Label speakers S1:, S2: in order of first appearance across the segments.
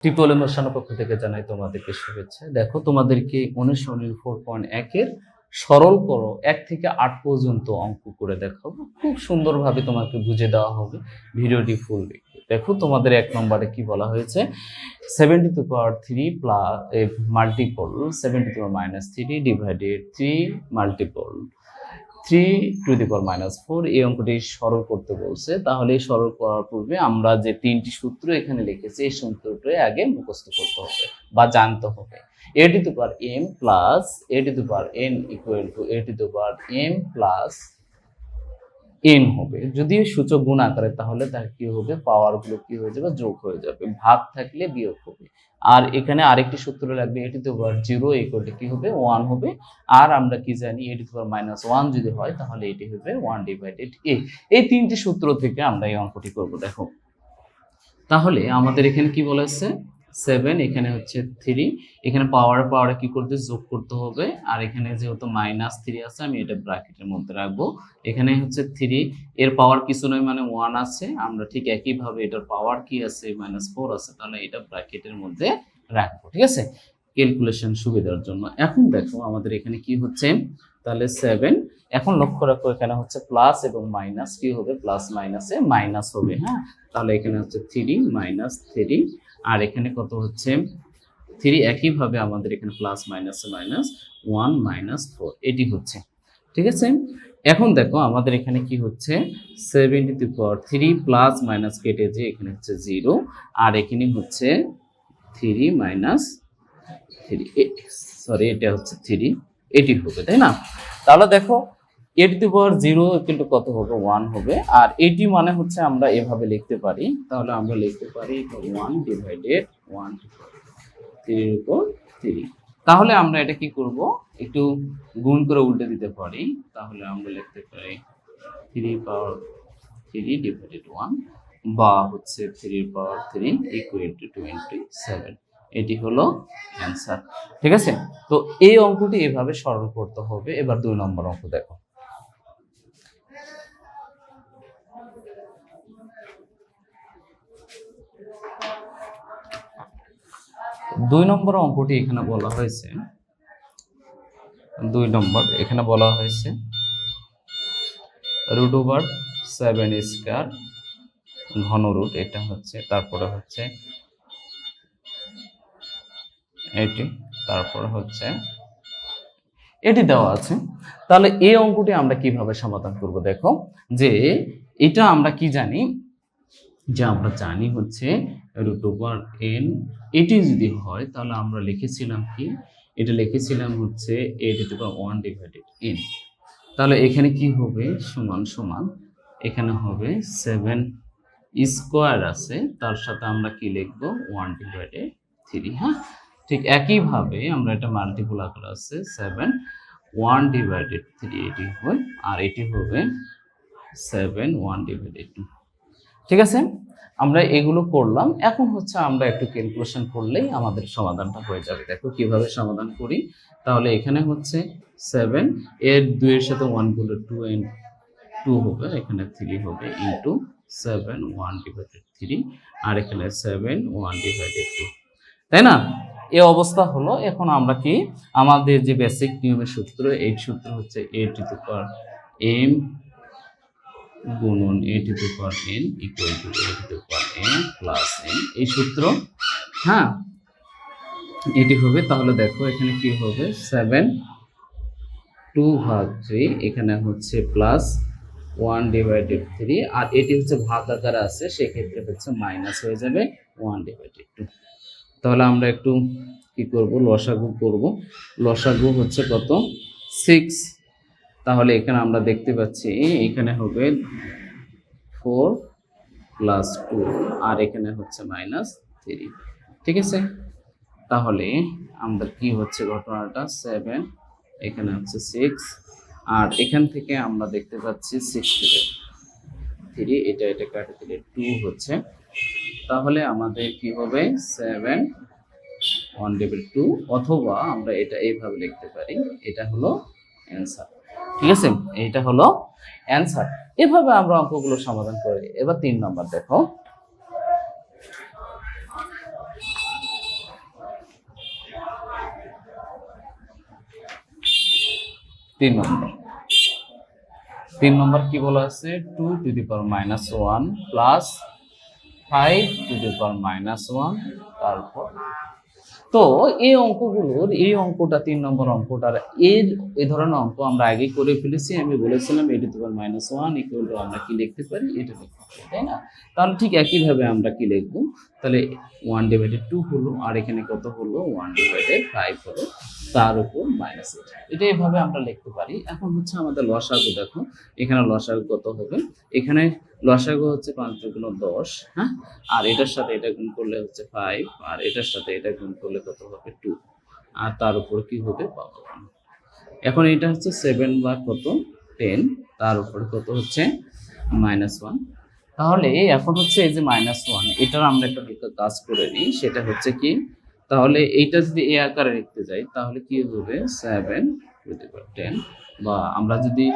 S1: Triple ইমোশনের পক্ষ থেকে জানাই তোমাদেরকে শুভেচ্ছা। দেখো তোমাদেরকে অনুশীলনী 4.1 এর সরল করো 1 থেকে 8 পর্যন্ত অঙ্ক করে দেখাবো। খুব সুন্দরভাবে তোমাকে বুঝে দেওয়া হবে, ভিডিওটি ফুল দেখবে। দেখো তোমাদের 1 নম্বরে কি বলা হয়েছে, 70 to the power 3 plus multiple 70 to the power -3 divided 3 multiple 3 to the power -4 এই অঙ্কটি সরল করতে বলছে। তাহলে এই সরল করার পূর্বে আমরা যে তিনটি সূত্র এখানে লিখেছি এই সূত্রটি আগে মুখস্থ করতে হবে বা জানতে হবে। a to the power m plus a to the power n equal to a to the power m plus n হবে। যদি সূচক গুণ আকারে তাহলে তার কি হবে, পাওয়ার গুলো কি হয়ে যাবে, যোগ হয়ে যাবে। ভাগ থাকলে বিয়োগ হবে। আর এখানে আরেকটি সূত্র লাগবে, a to the power 0 equal to কি হবে, 1 হবে। আর আমরা কি জানি, a to the power -1 যদি হয় তাহলে এটি হবে 1 ডিভাইডেড a। এই তিনটি সূত্র থেকে আমরা এই অঙ্কটি করব। দেখো তাহলে আমাদের এখানে কি বলেছে, 7, এখানে হচ্ছে 3, এখানে পাওয়ারে কি করতে, যোগ করতে হবে। আর এখানে যেহেতু -3 আছে আমি এটা ব্র্যাকেটের মধ্যে রাখবো। এখানে হচ্ছে 3 এর পাওয়ার কিছু নয় মানে 1 আছে, আমরা ঠিক একই ভাবে এটার পাওয়ার কি আছে, -4 আছে, তাহলে এটা ব্র্যাকেটের মধ্যে রাখবো। ঠিক আছে, ক্যালকুলেশন সুবিধার জন্য। এখন দেখো আমাদের এখানে কি হচ্ছে, তাহলে 7, এখন লক্ষ্য রাখো এখানে হচ্ছে প্লাস এবং মাইনাস, কি হবে, প্লাস মাইনাসে মাইনাস হবে। হ্যাঁ, তাহলে এখানে হচ্ছে 3 -3, আর এখানে কত হচ্ছে 3, একইভাবে আমাদের এখানে প্লাস মাইনাসে মাইনাস 1 -4 এটি হচ্ছে। ঠিক আছে, এখন দেখো আমাদের এখানে কি হচ্ছে, 70 to the power 3 plus minus কেটে যে এখানে হচ্ছে 0, আর এখানে হচ্ছে 3 -3, সরি এটা হচ্ছে 3, এটি হবে, তাই না? তাহলে দেখো a to the power 0 কিন্তু কত হবে, 1 হবে। আর এটি মানে হচ্ছে আমরা এভাবে লিখতে পারি, তাহলে আমরা লিখতে পারি 1 ডিভাইডেড 1 3 এর উপর 3। তাহলে আমরা এটা কি করব, একটু গুণ করে উল্টে দিতে পারি। তাহলে আমরা লিখতে পারি 3 পাওয়ার 3 ডিভাইডেড 1 বা হচ্ছে 3 পাওয়ার 3 ইকুয়াল টু 27। এটি হলো অ্যান্সার। ঠিক আছে, তো এই অঙ্কটি এভাবে সরল করতে হবে। এবার 2 নম্বর অঙ্ক দেখো। 2 নম্বর অঙ্কটি এখানে বলা হয়েছে, 2 নম্বর এখানে বলা হয়েছে √7² ঘনরুট, এটা হচ্ছে, তারপরে হচ্ছে এটি, তারপরে হচ্ছে এটি দেওয়া আছে। তাহলে এই অঙ্কটি আমরা কিভাবে সমাধান করব, দেখো যে এটা আমরা কি জানি, যে আমরা জানি হচ্ছে √n, এটি যদি হয় তাহলে আমরা লিখেছিলাম কি, এটা লিখেছিলাম হচ্ছে a to the power 1 divided n। তাহলে এখানে কি হবে, সমান সমান এখানে হবে 7 স্কয়ার আছে, তার সাথে আমরা কি লিখবো, 1 ডিভাইডেড 3। হ্যাঁ, ঠিক একইভাবে আমরা এটা মাল্টিপল আকারে আছে 7 1 ডিভাইডেড 3 এটি হয়, আর এটি হবে 7 1 ডিভাইডেড 2। ঠিক আছে, আমরা এগুলো করলাম। এখন হচ্ছে আমরা একটু ক্যালকুলেশন করলেই আমাদের সমাধানটা হয়ে যাবে। দেখো কিভাবে সমাধান করি। তাহলে এখানে হচ্ছে 7 এর 2 এর সাথে 1 গুলো 2 হবে, এখানে 3 হবে ইনটু 7 1 ডিভাইডেড 3, আর এখানে 7 1 ডিভাইডেড 2, তাই না? এই অবস্থা হলো। এখন আমরা কি, আমাদের যে বেসিক নিয়মের সূত্র, এই সূত্র হচ্ছে a to the power m গুণন a to the power n equal to a to the power n plus n, এই সূত্র। হ্যাঁ, এটি হবে। তাহলে দেখো এখানে কি হবে, 7 2/3, এখানে হচ্ছে প্লাস 1 ডিভাইডেড 3, আর এটি হচ্ছে ভাগ আকারে আছে, সেক্ষেত্রে হচ্ছে মাইনাস হয়ে যাবে 1 ডিভাইডেড 2। তাহলে আমরা একটু কি করব, লসাগু করব। লসাগু হচ্ছে কত, 6। তাহলে এখানে আমরা দেখতে পাচ্ছি এখানে হবে 4 প্লাস 2, আর এখানে হচ্ছে -3। ঠিক আছে, তাহলে আমাদের কি হচ্ছে ঘটনাটা, 7 এখানে হচ্ছে 6, আর এখান থেকে আমরা দেখতে পাচ্ছি 6 থেকে 3, এটা কাটে দিলে 2 হচ্ছে। তাহলে আমাদের কি হবে, 7 1 ডিভাইডেড 2, অথবা আমরা এটা এইভাবে লিখতে পারি, এটা হলো অ্যান্সার। ঠিক আছে, এটা হলো অ্যান্সার। এভাবে আমরা অঙ্কগুলো সমাধান করি। এবার 3 নম্বর দেখো, 3 নম্বর। 3 নম্বর কি বলা আছে, 2⁻⁻1 প্লাস 5⁻⁻1 তারপর। তো এই অঙ্কগুলোর এই অঙ্কটা 3 নম্বর অঙ্কটার এই ধরনের অঙ্ক আমরা আগে করে ফেলেছি। আমি বলেছিলাম a⁻⁻1 ইকুয়াল টু আমরা কি লিখতে পারি, এটা লিখতে পারি, তাই না? তাহলে ঠিক একইভাবে আমরা কি লিখবো, তাহলে 1/2 হলো, আর এখানে কত হলো 1/5 হলো, তার উপর -8। এটা এইভাবে আমরা লিখতে পারি। এখন হচ্ছে আমাদের লসাগু, দেখো এখানে লসাগু কত হবে, এখানে লসাগু হচ্ছে 5 × 10, হ্যাঁ, আর এটার সাথে এটা গুণ করলে হচ্ছে 5, আর এটার সাথে এটা গুণ করলে কত হবে 2, আর তার উপর কি হবে পাওয়ার 1। এখন এটা হচ্ছে 7 বা কত 10, তার উপর কত হচ্ছে -1। তাহলে এখন হচ্ছে এই যে -1, এটার আমরা একটা কাজ করে নিই, সেটা হচ্ছে কি, তাহলে এইটা যদি এই আকারে লিখতে যাই তাহলে কি হবে 7/10, বা আমরা যদি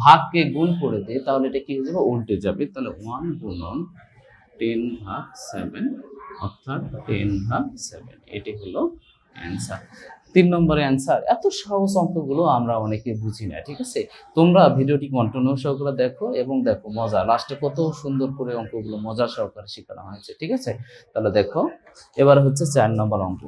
S1: ভাগকে গুণ করে দিই তাহলে এটা কি হয়ে যাবে, উল্টে যাবে। তাহলে 1 গুণন 10/7 অর্থাৎ 10/7, এটি হলো অ্যান্সার। 3 নম্বরের অ্যান্সার। এত সহজ অঙ্কগুলো আমরা অনেকে বুঝি না, ঠিক আছে? তোমরা ভিডিওটি কন্টিনিউ সহকারে দেখো এবং দেখো মজা, লাস্টে কত সুন্দর করে অঙ্কগুলো মজা সহকারে শেখানো হয়েছে, ঠিক আছে? তাহলে দেখো এবার হচ্ছে 4 নম্বর অঙ্ক।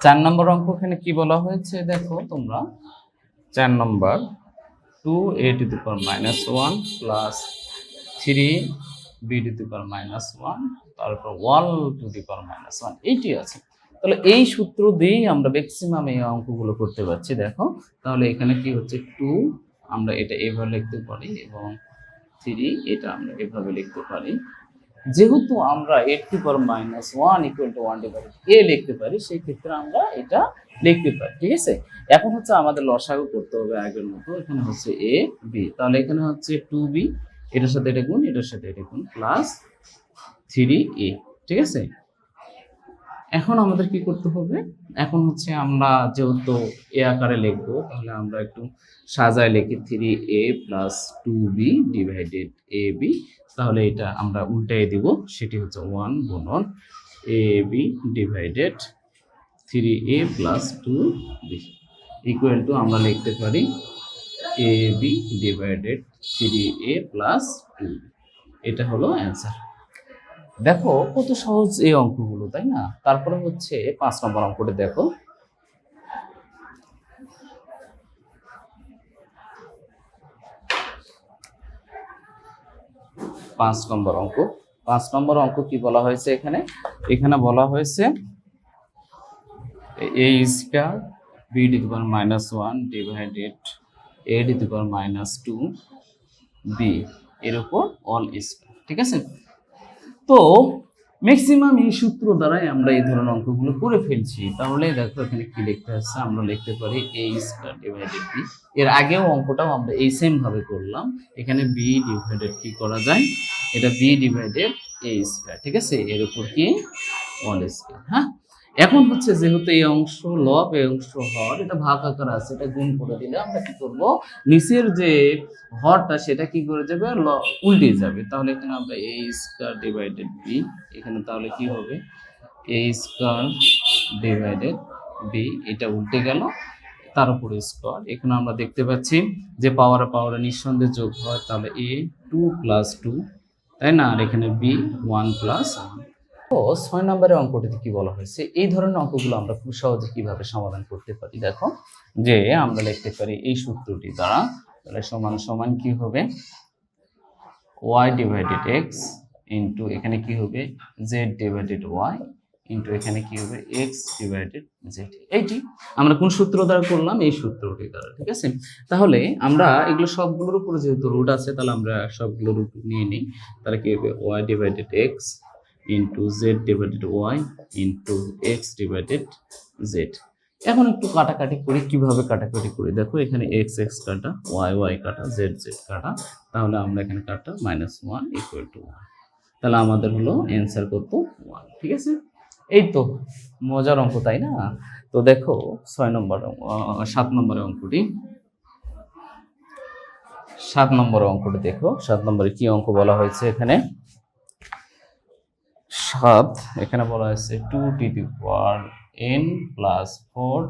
S1: 4 নম্বর অঙ্ক এখানে কি বলা হয়েছে দেখো তোমরা, 4 নম্বর 2a⁻⁻1 প্লাস 3b⁻⁻1 তারপর 1⁻⁻1, এইটি আছে। তাহলে এই সূত্র দিয়েই আমরা ম্যাক্সিমাম এই অঙ্কগুলো করতে পারছি। দেখো তাহলে এখানে কি হচ্ছে 2, আমরা এটা এভাবে লিখতে পারি, এবং 3 এটা আমরা এভাবে লিখতে পারি। যেহেতু আমরা a⁻⁻1 ইকুয়াল টু 1/a লিখতে পারি, সেই ক্ষেত্রে আমরা এটা লিখতে পারি, ঠিক আছে? এখন হচ্ছে আমাদের লসাগু করতে হবে আগের মতো। এখানে হচ্ছে a b, তাহলে এখানে হচ্ছে 2b, এটার সাথে এটা গুণ, এটার সাথে এটা গুণ, প্লাস 3a, ঠিক আছে? এখন আমাদের কি করতে হবে, এখন হচ্ছে আমরা যেহেতু এ আকারে লিখবো, তাহলে আমরা একটু সাজায় লিখি 3a plus 2b divided ab। তাহলে এটা আমরা উল্টাই দিব, সেটি হচ্ছে 1 গুণন ab divided 3a plus 2b equal to আমরা লিখতে পারি ab divided 3a plus 2b। এটা হলো অ্যান্সার। দেখো কত সহজ এই অঙ্কগুলো, তাই না? তারপরে হচ্ছে 5 নম্বর অঙ্কটা দেখো। 5 নম্বর অঙ্ক। 5 নম্বর অঙ্ক কি বলা হয়েছে এখানে, এখানে বলা হয়েছে a square b⁻⁻1 divided a⁻⁻2b এর উপর অল স্কয়ার, ঠিক আছে? তো ম্যাক্সিমাম এই সূত্র দ্বারাই আমরা এই ধরনের অঙ্কগুলো করে ফেলছি। তাহলে দেখো এখানে কি লিখতে আসছে, আমরা লিখতে পারি a স্কয়ার ডিভাইডেড b। এর আগেও অঙ্কটাও আমরা এই সেম ভাবে করলাম। এখানে b ডিভাইডেড কি করা যায়, এটা b ডিভাইডেড a স্কয়ার, ঠিক আছে? এর উপর কি অল স্কয়ার। হ্যাঁ, এখন হচ্ছে যেহেতু এই অংশ লব, এই অংশ হর, এটা ভাগ আকার আছে, এটা গুণ করে দিলে আমরা কি করব, নিচের যে হরটা সেটা কি করে যাবে, উল্টে যাবে। তাহলে এখানে আমরা a স্কয়ার ডিভাইডেড b, এখানে তাহলে কি হবে a স্কয়ার ডিভাইডেড b, এটা উল্টে গেল, তার উপর স্কয়ার। এখানে আমরা দেখতে পাচ্ছি যে পাওয়ারে পাওয়ারে নিঃসন্দেহে যোগ হয়, তাহলে a 2 + 2, তাই না? আর এখানে b 1 + 1। তো 6 নম্বরের অঙ্কটিতে কি বলা হয়েছে, এই ধরনের অঙ্কগুলো আমরা খুব সহজে কিভাবে সমাধান করতে পারি। দেখো যে আমরা লিখতে পারি এই সূত্রটি দ্বারা, তাহলে সমান সমান কি হবে y ডিভাইডেড x ইনটু এখানে কি হবে z ডিভাইডেড y ইনটু এখানে কি হবে x ডিভাইডেড z। এইটি আমরা কোন সূত্র দ্বারা করলাম, এই সূত্রটি দ্বারা, ঠিক আছে? তাহলে আমরা এগুলো সবগুলোর উপরে যেহেতু রুট আছে, তাহলে আমরা সবগুলো রুট নিয়ে নিই। তাহলে কি হবে y divided x into z divided y into x divided z। এখন একটু কাটাকাটি করি, কিভাবে কাটাকাটি করি দেখো, এখানে x x কাটা, y y কাটা, z z কাটা, তাহলে আমরা এখানে কাটা -1 ইকুয়াল টু 1। তাহলে আমাদের হলো অ্যান্সার কত 1, ঠিক আছে? এই তো মজার অঙ্ক, তাই না? তো দেখো 7 নম্বরের অঙ্কটি, 7 নম্বরের অঙ্কটি দেখো। 7 নম্বরে কি অঙ্ক বলা হয়েছে এখানে, 7 এখানে বলা হয়েছে 2 to the power n plus 4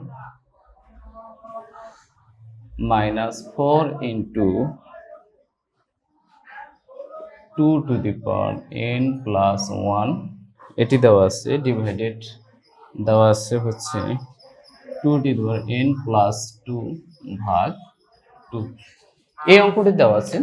S1: minus 4 into 2 to the power n plus 1 এটি দেওয়া আছে ডিভাইডেড দেওয়া আছে হচ্ছে 2 to the power n plus 2 ভাগ 2। এই অঙ্কটি দেওয়া আছে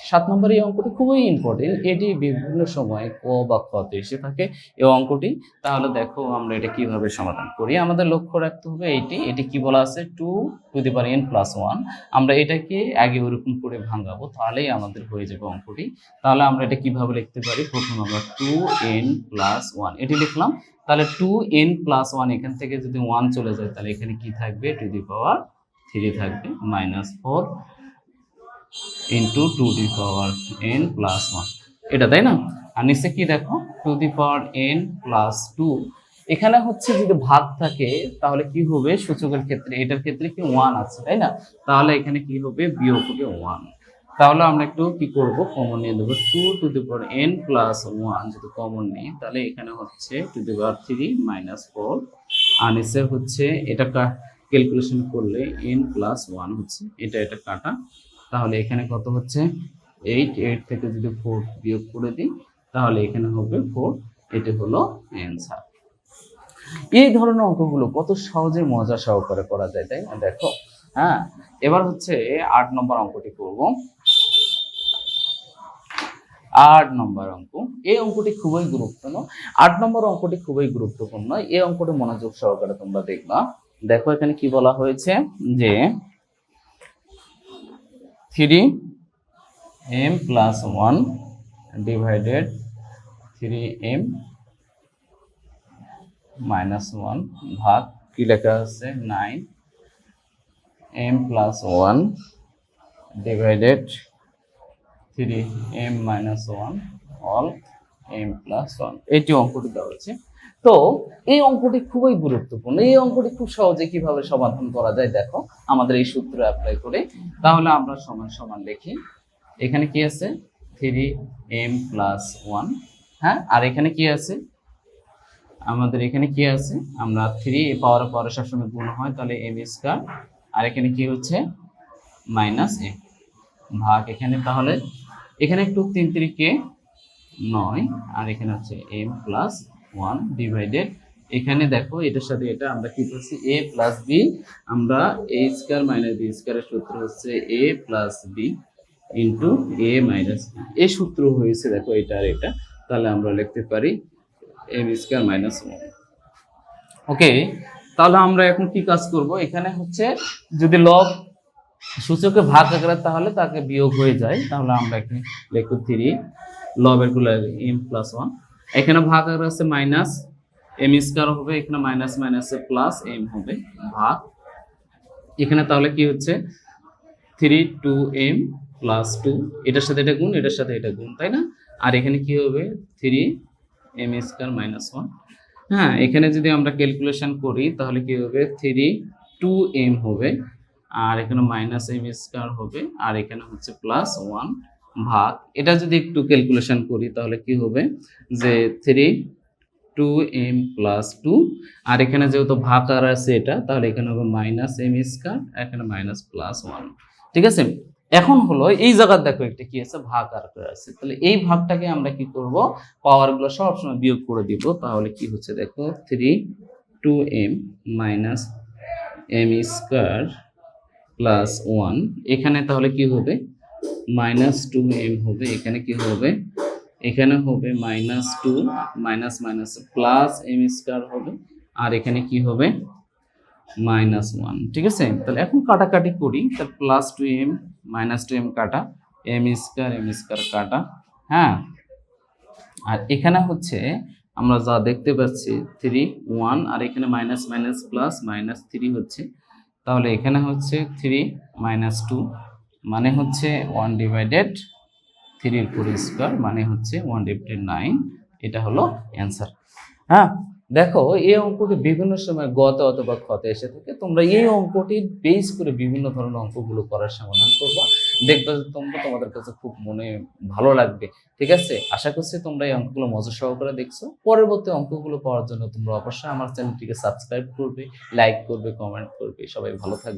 S1: 7 নম্বর। এই অঙ্কটি খুবই ইম্পর্টেন্ট, এটি বিভিন্ন সময় ক বা খতে এসে থাকে এই অঙ্কটি। তাহলে দেখো আমরা এটা কিভাবে সমাধান করি। আমাদের লক্ষ্য রাখতে হবে এটি কি বলা আছে 2 to the power n plus 1। আমরা এটাকে আগে ওরকম করে ভাঙাবো, তাহলেই আমাদের হয়ে যাবে অঙ্কটি। তাহলে আমরা এটা কিভাবে লিখতে পারি, প্রথমে আমরা 2n plus 1 এটি লিখলাম। তাহলে 2n plus 1 এখান থেকে যদি 1 চলে যায় তাহলে এখানে কি থাকবে, টু দি পাওয়ার 3 থাকবে, minus 4 into 2 to the power n plus 1 এটা, তাই না? আর নিচে কি দেখো 2 to the power n plus 2। এখানে হচ্ছে যদি ভাগ থাকে তাহলে কি হবে, সূচকের ক্ষেত্রে এটার ক্ষেত্রে কি 1 আছে, তাই না? তাহলে এখানে কি হবে, বিয়োগ হবে 1। তাহলে আমরা একটু কি করব, কমন নিয়ে দেবো 2 to the power n plus 1 যদি কমন নিই তাহলে এখানে হচ্ছে 2 to the power 3 minus 4, আর নিচে হচ্ছে এটা ক্যালকুলেশন করলে n plus 1 হচ্ছে এটা কাটা। তাহলে এখানে কত হচ্ছে 8 থেকে যদি 4 বিয়োগ করে দিই তাহলে এখানে হবে 4। এটা হলো অ্যান্সার। এই ধরনের অঙ্কগুলো কত সহজে মজা সহকারে করা যায়, তাই না? দেখো হ্যাঁ, এবার হচ্ছে 8 নম্বর অঙ্কটি করব। 8 নম্বর অঙ্ক, এই অঙ্কটি খুবই গুরুত্বপূর্ণ। 8 নম্বর অঙ্কটি খুবই গুরুত্বপূর্ণ, এই অঙ্কটি মনোযোগ সহকারে তোমরা দেখবা। দেখো এখানে কি বলা হয়েছে যে 3m plus 1 divided 3m minus 1 ভাগ কি লেখা আছে 9m plus 1 divided 3m minus 1 all m plus 1 এটি অঙ্কটি দেওয়া আছে। তো এই অঙ্কটি খুবই গুরুত্বপূর্ণ, এই অঙ্কটি খুব সহজে কিভাবে সমাধান করা যায় দেখো আমাদের এই সূত্র অ্যাপ্লাই করে। তাহলে আমরা সমান সমান লিখি, এখানে কি আছে 3m plus 1, হ্যাঁ, আর এখানে কি আছে আমাদের, এখানে কি আছে আমরা 3 পাওয়ার সবসময় গুণ হয় তাহলে m স্কয়ার, আর এখানে কি হচ্ছে মাইনাস m ভাগ এখানে, তাহলে এখানে একটু 3 3 9 আর এখানে হচ্ছে m plus 1 ডিভাইডেড, এখানে দেখো এটার সাথে এটা আমরা কি করছি a plus b, আমরা a স্কয়ার মাইনাস b স্কয়ারের সূত্র হচ্ছে a plus b into a minus b, এই সূত্র হয়েছে দেখো এটা আর এটা। তাহলে আমরা লিখতে পারি m স্কয়ার মাইনাস 1। ওকে, তাহলে আমরা এখন কি কাজ করব, এখানে হচ্ছে যদি লব সূচকে ভাগ আকারে তাহলে তাকে বিয়োগ হয়ে যায়, তাহলে আমরা এখানে লিখব 3 লবের গুলো m plus 1, এখানে ভাগ আকারে আছে মাইনাস m স্কয়ার হবে, এখানে মাইনাস মাইনাসে প্লাস m হবে ভাগ এখানে, তাহলে কি হচ্ছে 3 2m plus 2, এটার সাথে এটা গুণ, এটার সাথে এটা গুণ, তাই না? আর এখানে কি হবে 3m স্কয়ার মাইনাস 1, হ্যাঁ, এখানে যদি আমরা ক্যালকুলেশন করি তাহলে কি হবে 3 2m হবে, আর এখানে মাইনাস m স্কয়ার হবে, আর এখানে হচ্ছে প্লাস 1 ভাগ, এটা যদি একটু ক্যালকুলেশন করি তাহলে কি হবে যে 3 2m plus 2, আর এখানে যেহেতু ভাগ আর আছে এটা, তাহলে এখানে হবে মাইনাস m স্কয়ার, এখানে মাইনাস প্লাস 1। ঠিক আছে, এখন হলো এই জায়গা দেখো একটা কি আছে ভাগ আর করে আছে, তাহলে এই ভাগটাকে আমরা কি করব, পাওয়ার গুলো সবসময় বিয়োগ করে দিব। তাহলে কি হচ্ছে দেখো 3 2m minus m square plus 1, এখানে তাহলে কি হবে মাইনাস 2m হবে, এখানে কি হবে, এখানে হবে minus 2 minus minus plus m square হবে, আর এখানে কি হবে মাইনাস 1। ঠিক আছে, তাহলে এখন কাটাকাটি করি, তাহলে প্লাস 2m মাইনাস 2m কাটা, m স্কয়ার কাটা, হ্যাঁ, আর এখানে হচ্ছে আমরা যা দেখতে পাচ্ছি 3 1, আর এখানে মাইনাস মাইনাস প্লাস মাইনাস 3 হচ্ছে, তাহলে এখানে হচ্ছে 3 মাইনাস 2 মানে হচ্ছে 1 ডিভাইডেড 3 এর পুরো স্কয়ার মানে হচ্ছে 1 ডিভাইডেড 9, এটা হলো অ্যান্সার। হ্যাঁ, দেখো এই অঙ্কটি বিভিন্ন সময় গতে অথবা খতে এসে থাকে, তোমরা এই অঙ্কটি বেস করে বিভিন্ন ধরনের অঙ্কগুলো করার সমাধান করবা। দেখবে যে তোমাদের কাছে খুব মনে ভালো লাগবে। ঠিক আছে, আশা করছি তোমরা এই অঙ্কগুলো মজা সহকারে দেখছো। পরবর্তী অঙ্কগুলো পাওয়ার জন্য তোমরা অবশ্যই আমার চ্যানেলটিকে সাবস্ক্রাইব করবে, লাইক করবে, কমেন্ট করবে। সবাই ভালো থাকবে।